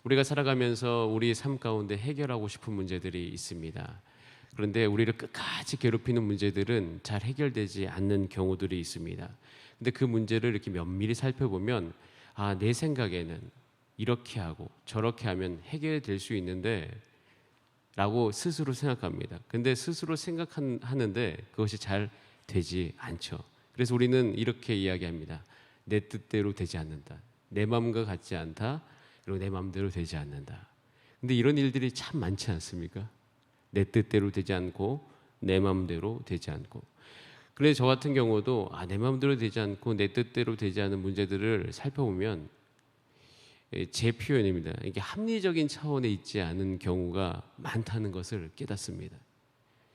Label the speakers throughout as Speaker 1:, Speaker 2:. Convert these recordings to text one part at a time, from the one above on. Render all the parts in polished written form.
Speaker 1: 우리가 살아가면서 우리 삶 가운데 해결하고 싶은 문제들이 있습니다. 그런데 우리를 끝까지 괴롭히는 문제들은 잘 해결되지 않는 경우들이 있습니다. 근데 그 문제를 이렇게 면밀히 살펴보면 내 생각에는 이렇게 하고 저렇게 하면 해결될 수 있는데 라고 스스로 생각합니다. 근데 스스로 생각하는데 그것이 잘 되지 않죠. 그래서 우리는 이렇게 이야기합니다. 내 뜻대로 되지 않는다. 내 마음과 같지 않다. 그리고 내 마음대로 되지 않는다. 근데 이런 일들이 참 많지 않습니까? 내 뜻대로 되지 않고 내 마음대로 되지 않고. 그래서 저 같은 경우도 내 마음대로 되지 않고 내 뜻대로 되지 않은 문제들을 살펴보면 제 표현입니다. 이게 합리적인 차원에 있지 않은 경우가 많다는 것을 깨닫습니다.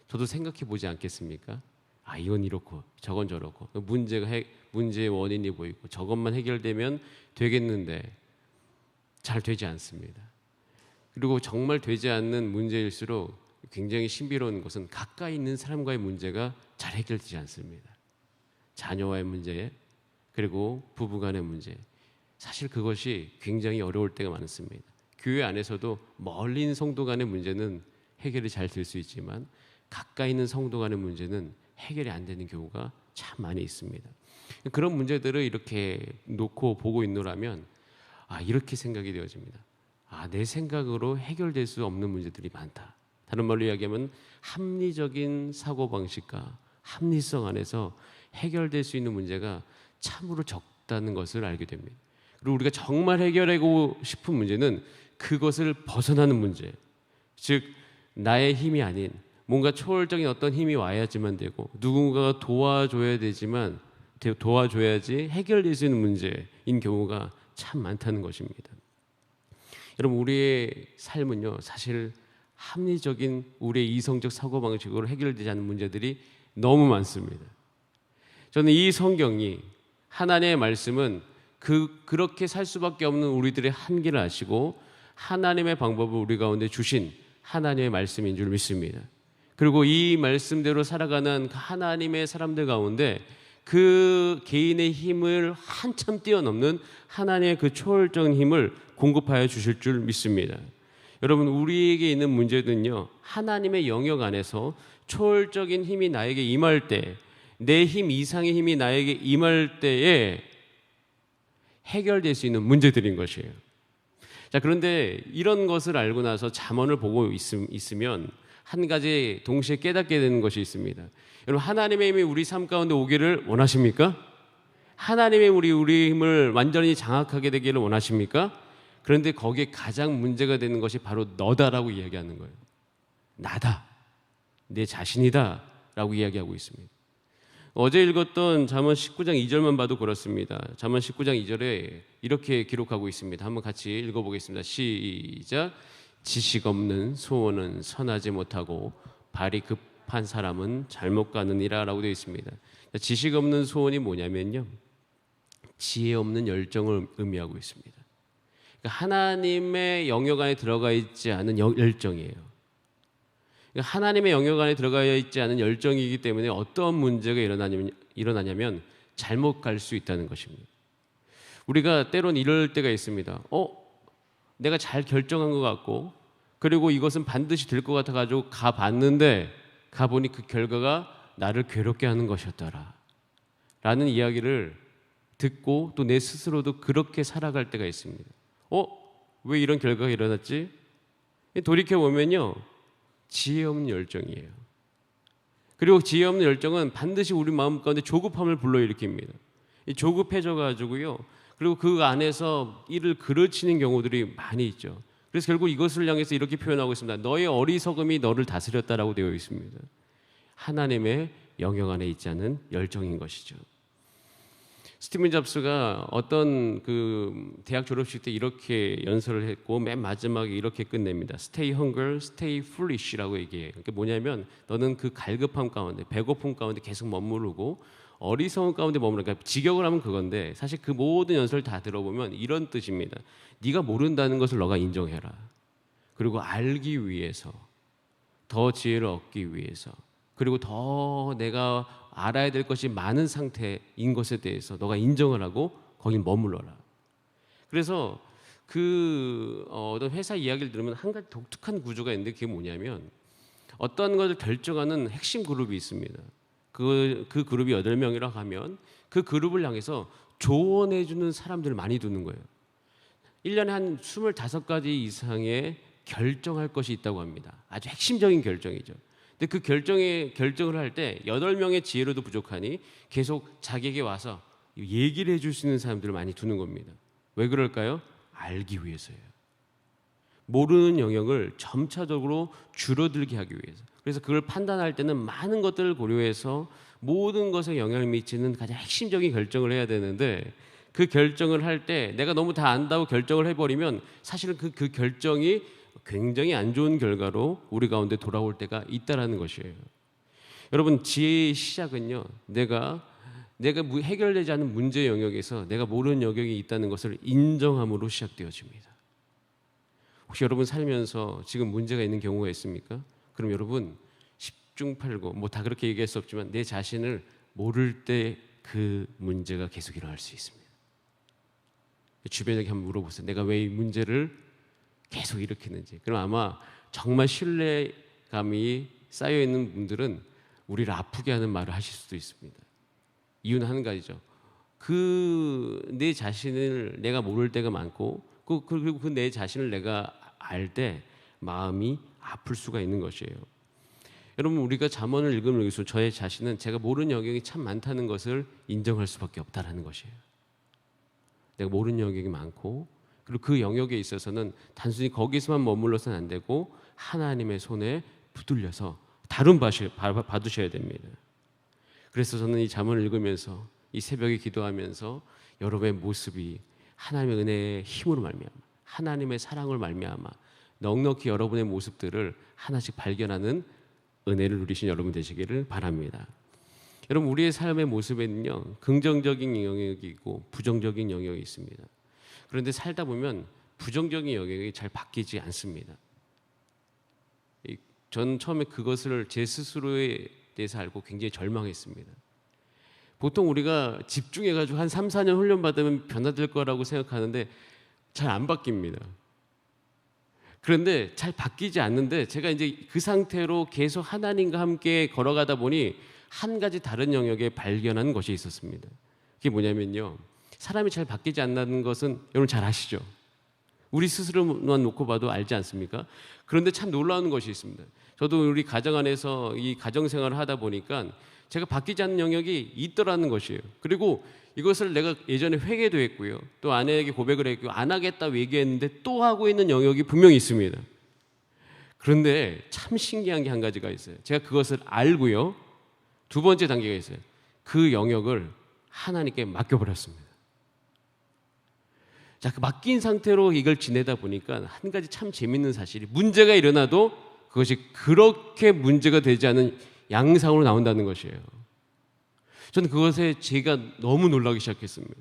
Speaker 1: 저도 생각해 보지 않겠습니까? 이건 이렇고 저건 저렇고 문제의 원인이 보이고 저것만 해결되면 되겠는데 잘 되지 않습니다. 그리고 정말 되지 않는 문제일수록 굉장히 신비로운 것은 가까이 있는 사람과의 문제가 잘 해결되지 않습니다. 자녀와의 문제, 그리고 부부간의 문제, 사실 그것이 굉장히 어려울 때가 많습니다. 교회 안에서도 멀리 있는 성도 간의 문제는 해결이 잘 될 수 있지만 가까이 있는 성도 간의 문제는 해결이 안 되는 경우가 참 많이 있습니다. 그런 문제들을 이렇게 놓고 보고 있노라면 이렇게 생각이 되어집니다. 내 생각으로 해결될 수 없는 문제들이 많다. 다른 말로 이야기하면 합리적인 사고방식과 합리성 안에서 해결될 수 있는 문제가 참으로 적다는 것을 알게 됩니다. 그리고 우리가 정말 해결하고 싶은 문제는 그것을 벗어나는 문제, 즉 나의 힘이 아닌 뭔가 초월적인 어떤 힘이 와야지만 되고 누군가가 도와줘야지 해결될 수 있는 문제인 경우가 참 많다는 것입니다. 여러분, 우리의 삶은요, 사실 합리적인 우리의 이성적 사고방식으로 해결되지 않는 문제들이 너무 많습니다. 저는 이 성경이, 하나님의 말씀은 그렇게 살 수밖에 없는 우리들의 한계를 아시고 하나님의 방법을 우리 가운데 주신 하나님의 말씀인 줄 믿습니다. 그리고 이 말씀대로 살아가는 하나님의 사람들 가운데 그 개인의 힘을 한참 뛰어넘는 하나님의 그 초월적인 힘을 공급하여 주실 줄 믿습니다. 여러분, 우리에게 있는 문제는요, 하나님의 영역 안에서 초월적인 힘이 나에게 임할 때, 내 힘 이상의 힘이 나에게 임할 때에 해결될 수 있는 문제들인 것이에요. 자, 그런데 이런 것을 알고 나서 잠언을 보고 있으면 한 가지 동시에 깨닫게 되는 것이 있습니다. 여러분, 하나님의 힘이 우리 삶 가운데 오기를 원하십니까? 하나님의 우리 힘을 완전히 장악하게 되기를 원하십니까? 그런데 거기에 가장 문제가 되는 것이 바로 너다라고 이야기하는 거예요. 나다, 내 자신이다 라고 이야기하고 있습니다. 어제 읽었던 잠언 19장 2절만 봐도 그렇습니다. 잠언 19장 2절에 이렇게 기록하고 있습니다. 한번 같이 읽어보겠습니다. 시작. 지식 없는 소원은 선하지 못하고 발이 급한 사람은 잘못 가느니라 라고 되어 있습니다. 지식 없는 소원이 뭐냐면요, 지혜 없는 열정을 의미하고 있습니다. 그러니까 하나님의 영역 안에 들어가 있지 않은 열정이에요. 그러니까 하나님의 영역 안에 들어가 있지 않은 열정이기 때문에 어떤 문제가 일어나냐면 잘못 갈 수 있다는 것입니다. 우리가 때론 이럴 때가 있습니다. 내가 잘 결정한 것 같고, 그리고 이것은 반드시 될 것 같아가지고 가봤는데 가보니 그 결과가 나를 괴롭게 하는 것이었더라 라는 이야기를 듣고 또 내 스스로도 그렇게 살아갈 때가 있습니다. 왜 이런 결과가 일어났지? 돌이켜보면요, 지혜 없는 열정이에요. 그리고 지혜 없는 열정은 반드시 우리 마음 가운데 조급함을 불러일으킵니다. 조급해져가지고요, 그리고 그 안에서 일을 그르치는 경우들이 많이 있죠. 그래서 결국 이것을 향해서 이렇게 표현하고 있습니다. 너의 어리석음이 너를 다스렸다라고 되어 있습니다. 하나님의 영역 안에 있지 않은 열정인 것이죠. 스티븐 잡스가 어떤 그 대학 졸업식 때 이렇게 연설을 했고 맨 마지막에 이렇게 끝냅니다. Stay hunger, stay foolish라고 얘기해요. 그게 뭐냐면 너는 그 갈급함 가운데, 배고픔 가운데 계속 머무르고 어리석은 가운데 머무르니까, 그러니까 직역을 하면 그건데 사실 그 모든 연설을 다 들어보면 이런 뜻입니다. 네가 모른다는 것을 너가 인정해라. 그리고 알기 위해서, 더 지혜를 얻기 위해서, 그리고 더 내가 알아야 될 것이 많은 상태인 것에 대해서 너가 인정을 하고 거기 머물러라. 그래서 어떤 회사 이야기를 들으면 한 가지 독특한 구조가 있는데 그게 뭐냐면 어떤 것을 결정하는 핵심 그룹이 있습니다. 그 그룹이 8명이라고 하면 그 그룹을 향해서 조언해 주는 사람들을 많이 두는 거예요. 1년에 한 25가지 이상의 결정할 것이 있다고 합니다. 아주 핵심적인 결정이죠. 근데 그 결정을 할 때 8명의 지혜로도 부족하니 계속 자기에게 와서 얘기를 해줄 수 있는 사람들을 많이 두는 겁니다. 왜 그럴까요? 알기 위해서예요. 모르는 영역을 점차적으로 줄어들게 하기 위해서. 그래서 그걸 판단할 때는 많은 것들을 고려해서 모든 것에 영향을 미치는 가장 핵심적인 결정을 해야 되는데 그 결정을 할 때 내가 너무 다 안다고 결정을 해버리면 사실은 그 결정이 굉장히 안 좋은 결과로 우리 가운데 돌아올 때가 있다라는 것이에요. 여러분, 지혜의 시작은요, 내가 해결되지 않은 문제 영역에서 내가 모르는 영역이 있다는 것을 인정함으로 시작되어집니다. 혹시 여러분 살면서 지금 문제가 있는 경우가 있습니까? 그럼 여러분 10중 8구 뭐 다 그렇게 얘기할 수 없지만 내 자신을 모를 때 그 문제가 계속 일어날 수 있습니다. 주변에게 한번 물어보세요. 내가 왜 이 문제를 계속 일으키는지. 그럼 아마 정말 신뢰감이 쌓여 있는 분들은 우리를 아프게 하는 말을 하실 수도 있습니다. 이유는 한 가지죠. 내 자신을 내가 모를 때가 많고 그리고 그 내 자신을 내가 알 때 마음이 아플 수가 있는 것이에요. 여러분, 우리가 잠언을 읽으면서 저의 자신은 제가 모르는 영역이 참 많다는 것을 인정할 수밖에 없다라는 것이에요. 내가 모르는 영역이 많고 그리고 그 영역에 있어서는 단순히 거기서만 머물러서는 안 되고 하나님의 손에 붙들려서 받으셔야 됩니다. 그래서 저는 이 잠언을 읽으면서 이 새벽에 기도하면서 여러분의 모습이 하나님의 은혜의 힘으로 말미암아 하나님의 사랑을 말미암아 넉넉히 여러분의 모습들을 하나씩 발견하는 은혜를 누리신 여러분 되시기를 바랍니다. 여러분, 우리의 삶의 모습에는요, 긍정적인 영역이 있고 부정적인 영역이 있습니다. 그런데 살다 보면 부정적인 영역이 잘 바뀌지 않습니다. 저는 처음에 그것을 제 스스로에 대해서 알고 굉장히 절망했습니다. 보통 우리가 집중해가지고 한 3, 4년 훈련 받으면 변화될 거라고 생각하는데 잘 안 바뀝니다. 그런데 잘 바뀌지 않는데 제가 이제 그 상태로 계속 하나님과 함께 걸어가다 보니 한 가지 다른 영역에 발견한 것이 있었습니다. 그게 뭐냐면요, 사람이 잘 바뀌지 않는 것은 여러분 잘 아시죠? 우리 스스로만 놓고 봐도 알지 않습니까? 그런데 참 놀라운 것이 있습니다. 저도 우리 가정 안에서 이 가정 생활을 하다 보니까 제가 바뀌지 않는 영역이 있더라는 것이에요. 그리고 이것을 내가 예전에 회개도 했고요, 또 아내에게 고백을 했고 안 하겠다고 얘기했는데 또 하고 있는 영역이 분명히 있습니다. 그런데 참 신기한 게 한 가지가 있어요. 제가 그것을 알고요, 두 번째 단계가 있어요. 그 영역을 하나님께 맡겨버렸습니다. 자, 그 맡긴 상태로 이걸 지내다 보니까 한 가지 참 재밌는 사실이, 문제가 일어나도 그것이 그렇게 문제가 되지 않은 양상으로 나온다는 것이에요. 저는 그것에 제가 너무 놀라기 시작했습니다.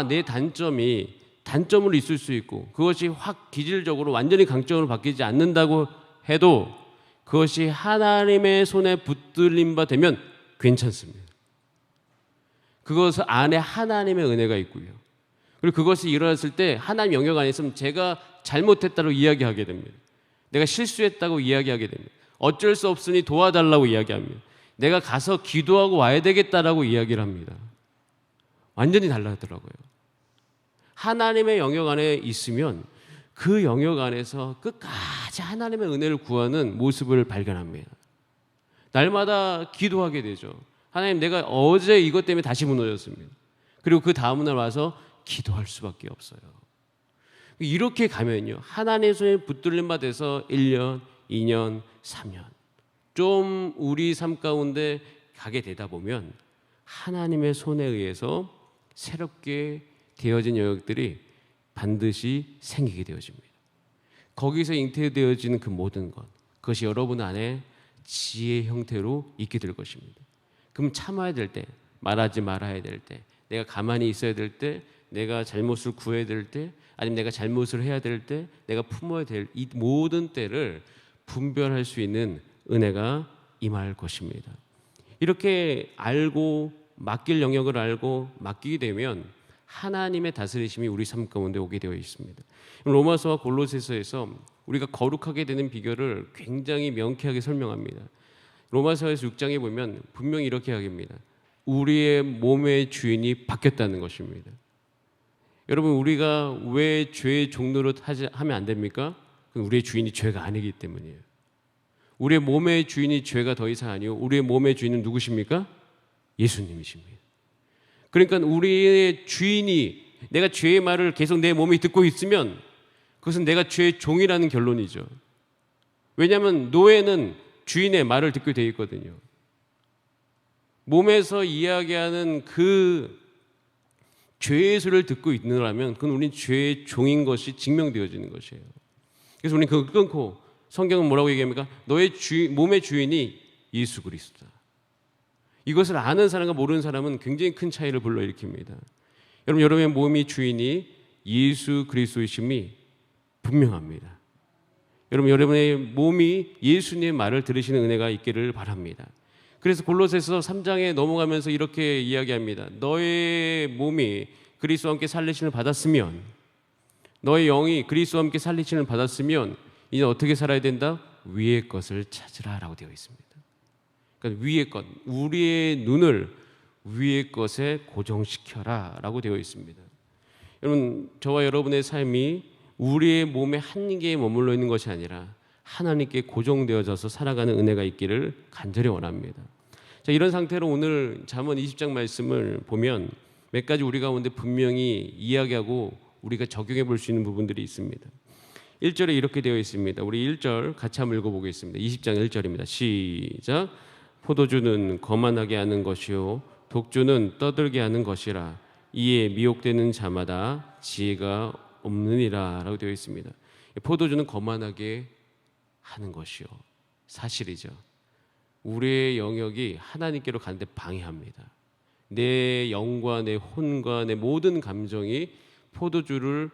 Speaker 1: 내 단점이 단점으로 있을 수 있고 그것이 확 기질적으로 완전히 강점으로 바뀌지 않는다고 해도 그것이 하나님의 손에 붙들림 바 되면 괜찮습니다. 그것 안에 하나님의 은혜가 있고요. 그리고 그것이 일어났을 때 하나님 영역 안에 있으면 제가 잘못했다고 이야기하게 됩니다. 내가 실수했다고 이야기하게 됩니다. 어쩔 수 없으니 도와달라고 이야기합니다. 내가 가서 기도하고 와야 되겠다라고 이야기를 합니다. 완전히 달라지더라고요. 하나님의 영역 안에 있으면 그 영역 안에서 끝까지 하나님의 은혜를 구하는 모습을 발견합니다. 날마다 기도하게 되죠. 하나님, 내가 어제 이것 때문에 다시 무너졌습니다. 그리고 그 다음 날 와서 기도할 수밖에 없어요. 이렇게 가면요, 하나님의 손에 붙들림 바 돼서 1년, 2년, 3년 좀 우리 삶 가운데 가게 되다 보면 하나님의 손에 의해서 새롭게 되어진 영역들이 반드시 생기게 되어집니다. 거기서 잉태되어지는 그 모든 것, 그것이 여러분 안에 지혜의 형태로 있게 될 것입니다. 그럼 참아야 될 때, 말하지 말아야 될 때, 내가 가만히 있어야 될 때, 내가 잘못을 구해야 될 때, 아니면 내가 잘못을 해야 될 때, 내가 품어야 될 이 모든 때를 분별할 수 있는 은혜가 임할 것입니다. 이렇게 알고 맡길 영역을 알고 맡기게 되면 하나님의 다스리심이 우리 삶 가운데 오게 되어 있습니다. 로마서와 골로새서에서 우리가 거룩하게 되는 비결을 굉장히 명쾌하게 설명합니다. 로마서에서 6장에 보면 분명히 이렇게 이야기합니다. 우리의 몸의 주인이 바뀌었다는 것입니다. 여러분, 우리가 왜 죄의 종노릇 하면 안 됩니까? 우리의 주인이 죄가 아니기 때문이에요. 우리의 몸의 주인이 죄가 더 이상 아니요, 우리의 몸의 주인은 누구십니까? 예수님이십니다. 그러니까 우리의 주인이, 내가 죄의 말을 계속 내 몸이 듣고 있으면 그것은 내가 죄의 종이라는 결론이죠. 왜냐하면 노예는 주인의 말을 듣게 되어 있거든요. 몸에서 이야기하는 그 죄의 소리를 듣고 있느라면 그건 우리는 죄의 종인 것이 증명되어지는 것이에요. 그래서 우리는 그걸 끊고, 성경은 뭐라고 얘기합니까? 너의 몸의 주인이 예수 그리스도다. 이것을 아는 사람과 모르는 사람은 굉장히 큰 차이를 불러일으킵니다. 여러분, 여러분의 몸의 주인이 예수 그리스도이심이 분명합니다. 여러분, 여러분의 몸이 예수님의 말을 들으시는 은혜가 있기를 바랍니다. 그래서 골로새서 3장에 넘어가면서 이렇게 이야기합니다. 너의 몸이 그리스도와 함께 살리심을 받았으면, 너의 영이 그리스도와 함께 살리심을 받았으면 이제 어떻게 살아야 된다? 위의 것을 찾으라 라고 되어 있습니다. 그러니까 위의 것, 우리의 눈을 위의 것에 고정시켜라 라고 되어 있습니다. 여러분, 저와 여러분의 삶이 우리의 몸의 한 개에 머물러 있는 것이 아니라 하나님께 고정되어져서 살아가는 은혜가 있기를 간절히 원합니다. 자, 이런 상태로 오늘 잠언 20장 말씀을 보면 몇 가지 우리 가운데 분명히 이야기하고 우리가 적용해 볼 수 있는 부분들이 있습니다. 1절에 이렇게 되어 있습니다. 우리 1절 같이 한번 읽어보겠습니다. 20장 1절입니다. 시작. 포도주는 거만하게 하는 것이요 독주는 떠들게 하는 것이라. 이에 미혹되는 자마다 지혜가 없느니라 라고 되어 있습니다. 포도주는 거만하게 하는 것이요, 사실이죠. 우리의 영역이 하나님께로 가는데 방해합니다. 내 영과 내 혼과 내 모든 감정이 포도주를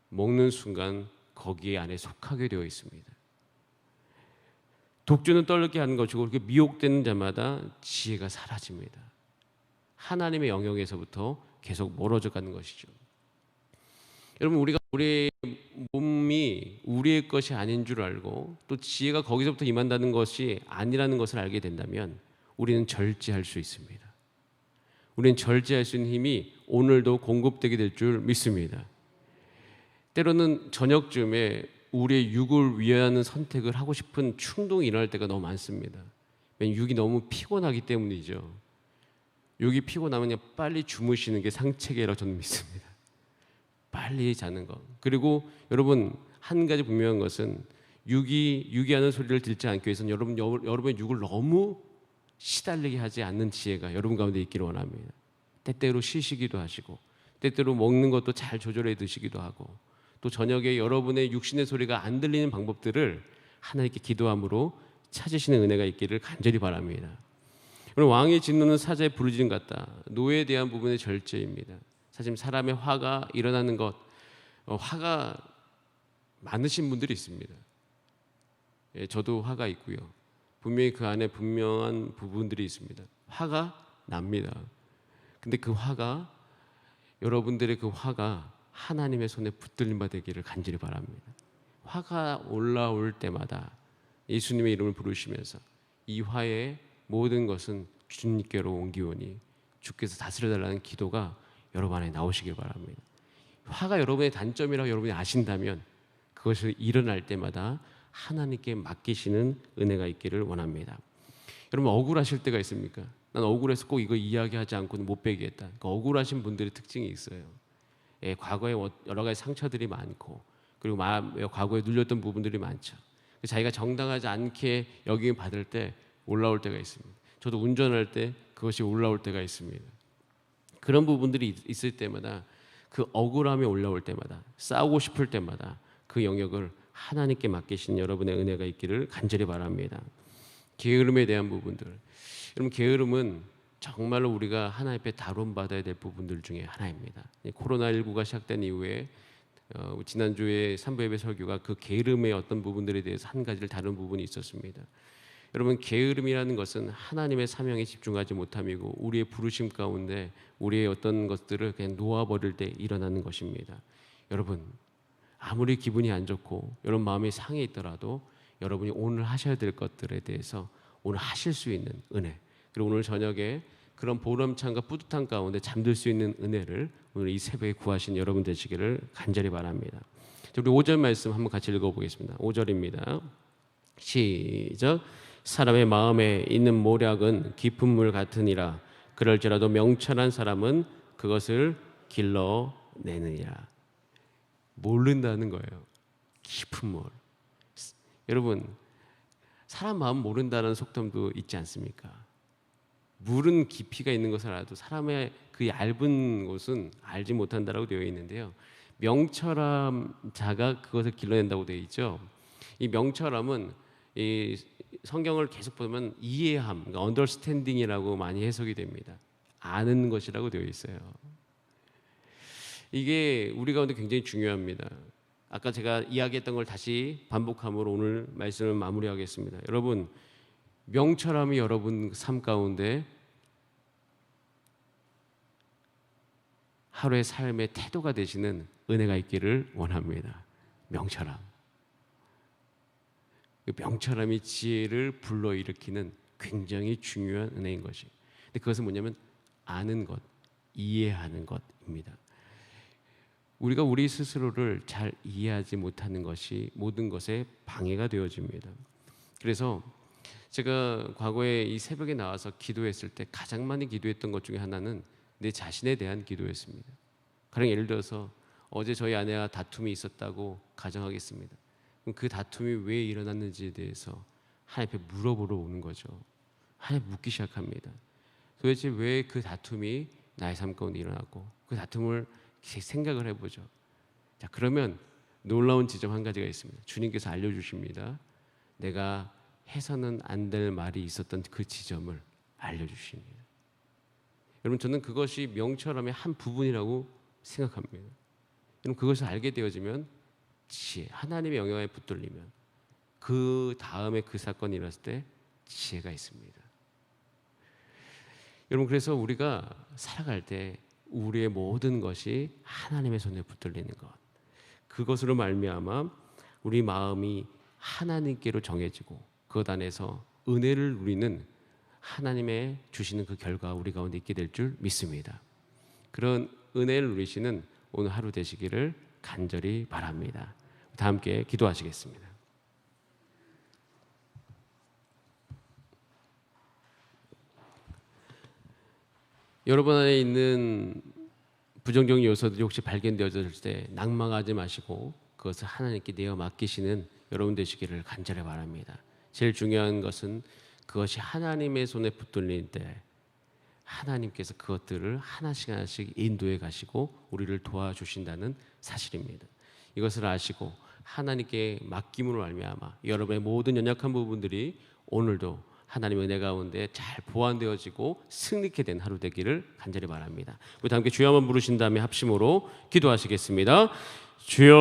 Speaker 1: 먹는 순간 거기에 안에 속하게 되어 있습니다. 독주는 떨게 하는 것이고, 그렇게 미혹되는 자마다 지혜가 사라집니다. 하나님의 영역에서부터 계속 멀어져 가는 것이죠. 여러분, 우리가 우리의 몸이 우리의 것이 아닌 줄 알고 또 지혜가 거기서부터 임한다는 것이 아니라는 것을 알게 된다면 우리는 절제할 수 있습니다. 우리는 절제할 수 있는 힘이 오늘도 공급되게 될 줄 믿습니다. 때로는 저녁쯤에 우리의 육을 위하는 선택을 하고 싶은 충동이 일어날 때가 너무 많습니다. 육이 너무 피곤하기 때문이죠. 육이 피곤하면 그냥 빨리 주무시는 게 상책이라고 저는 믿습니다. 빨리 자는 것. 그리고 여러분, 한 가지 분명한 것은 육이 하는 소리를 듣지 않기 위해서는 여러분의 육을 너무 시달리게 하지 않는 지혜가 여러분 가운데 있기를 원합니다. 때때로 쉬시기도 하시고, 때때로 먹는 것도 잘 조절해 드시기도 하고, 또 저녁에 여러분의 육신의 소리가 안 들리는 방법들을 하나님께 기도함으로 찾으시는 은혜가 있기를 간절히 바랍니다. 왕의 진노는 사자의 부르짖음 같다. 노예에 대한 부분의 절제입니다. 사실 사람의 화가 일어나는 것, 화가 많으신 분들이 있습니다. 예, 저도 화가 있고요. 분명히 그 안에 분명한 부분들이 있습니다. 화가 납니다. 근데 그 화가, 여러분들의 그 화가 하나님의 손에 붙들림 바 되기를 간절히 바랍니다. 화가 올라올 때마다 예수님의 이름을 부르시면서 이 화의 모든 것은 주님께로 옮기오니 주께서 다스려달라는 기도가 여러분 안에 나오시길 바랍니다. 화가 여러분의 단점이라고 여러분이 아신다면 그것을 일어날 때마다 하나님께 맡기시는 은혜가 있기를 원합니다. 여러분, 억울하실 때가 있습니까? 난 억울해서 꼭 이거 이야기하지 않고는 못 베기겠다. 그러니까 억울하신 분들의 특징이 있어요. 예, 과거에 여러 가지 상처들이 많고, 그리고 과거에 눌렸던 부분들이 많죠. 자기가 정당하지 않게 여김을 받을 때 올라올 때가 있습니다. 저도 운전할 때 그것이 올라올 때가 있습니다. 그런 부분들이 있을 때마다, 그 억울함이 올라올 때마다, 싸우고 싶을 때마다 그 영역을 하나님께 맡기신 여러분의 은혜가 있기를 간절히 바랍니다. 게으름에 대한 부분들, 여러분, 게으름은 정말로 우리가 하나님 앞에 다룬받아야 될 부분들 중에 하나입니다. 코로나19가 시작된 이후에 지난주에 3부 예배 설교가 그 게으름의 어떤 부분들에 대해서 한 가지를 다룬 부분이 있었습니다. 여러분, 게으름이라는 것은 하나님의 사명에 집중하지 못함이고 우리의 부르심 가운데 우리의 어떤 것들을 그냥 놓아버릴 때 일어나는 것입니다. 여러분, 아무리 기분이 안 좋고 여러분 마음이 상해 있더라도 여러분이 오늘 하셔야 될 것들에 대해서 오늘 하실 수 있는 은혜, 그리고 오늘 저녁에 그런 보람찬과 뿌듯한 가운데 잠들 수 있는 은혜를 오늘 이 새벽에 구하신 여러분 되시기를 간절히 바랍니다. 우리 5절 말씀 한번 같이 읽어보겠습니다. 5절입니다. 시작. 사람의 마음에 있는 모략은 깊은 물 같으니라. 그럴지라도 명철한 사람은 그것을 길러내느니라. 모른다는 거예요. 깊은 물. 여러분, 사람 마음 모른다는 속담도 있지 않습니까? 물은 깊이가 있는 것을 알아도 사람의 그 얇은 곳은 알지 못한다라고 되어 있는데요. 명철한 자가 그것을 길러낸다고 되어 있죠. 이 명철함은 이 성경을 계속 보면 이해함, 그러니까 understanding이라고 많이 해석이 됩니다. 아는 것이라고 되어 있어요. 이게 우리 가운데 굉장히 중요합니다. 아까 제가 이야기했던 걸 다시 반복함으로 오늘 말씀을 마무리하겠습니다. 여러분, 명철함이 여러분 삶 가운데 하루의 삶의 태도가 되시는 은혜가 있기를 원합니다. 명철함. 명철함이 지혜를 불러일으키는 굉장히 중요한 은혜인 것이. 근데 그것은 뭐냐면 아는 것, 이해하는 것입니다. 우리가 우리 스스로를 잘 이해하지 못하는 것이 모든 것에 방해가 되어집니다. 그래서 제가 과거에 이 새벽에 나와서 기도했을 때 가장 많이 기도했던 것 중에 하나는 내 자신에 대한 기도였습니다. 가령 예를 들어서 어제 저희 아내와 다툼이 있었다고 가정하겠습니다. 그럼 그 다툼이 왜 일어났는지에 대해서 하나님 앞에 물어보러 오는 거죠. 하나님 묻기 시작합니다. 도대체 왜 그 다툼이 나의 삶 가운데 일어났고 그 다툼을 생각을 해보죠. 자, 그러면 놀라운 지점 한 가지가 있습니다. 주님께서 알려주십니다. 내가 해서는 안 될 말이 있었던 그 지점을 알려주십니다. 여러분, 저는 그것이 명철함의 한 부분이라고 생각합니다. 여러분, 그것을 알게 되어지면 지혜, 하나님의 영향에 붙들리면 그 다음에 그 사건이 일어났을 때 지혜가 있습니다. 여러분, 그래서 우리가 살아갈 때 우리의 모든 것이 하나님의 손에 붙들리는 것, 그것으로 말미암아 우리 마음이 하나님께로 정해지고 그것 안에서 은혜를 누리는 하나님의 주시는 그 결과 우리 가운데 있게 될 줄 믿습니다. 그런 은혜를 누리시는 오늘 하루 되시기를 간절히 바랍니다. 다 함께 기도하시겠습니다. 여러분 안에 있는 부정적인 요소들이 혹시 발견되어졌을 때 낭망하지 마시고 그것을 하나님께 내어 맡기시는 여러분 되시기를 간절히 바랍니다. 제일 중요한 것은 그것이 하나님의 손에 붙들릴 때 하나님께서 그것들을 하나씩 하나씩 인도해 가시고 우리를 도와주신다는 사실입니다. 이것을 아시고 하나님께 맡김으로 말미암아 여러분의 모든 연약한 부분들이 오늘도 하나님의 은혜 가운데 잘 보완되어지고 승리케 된 하루 되기를 간절히 바랍니다. 우리 다 함께 주여 한번 부르신 다음에 합심으로 기도하시겠습니다. 주여.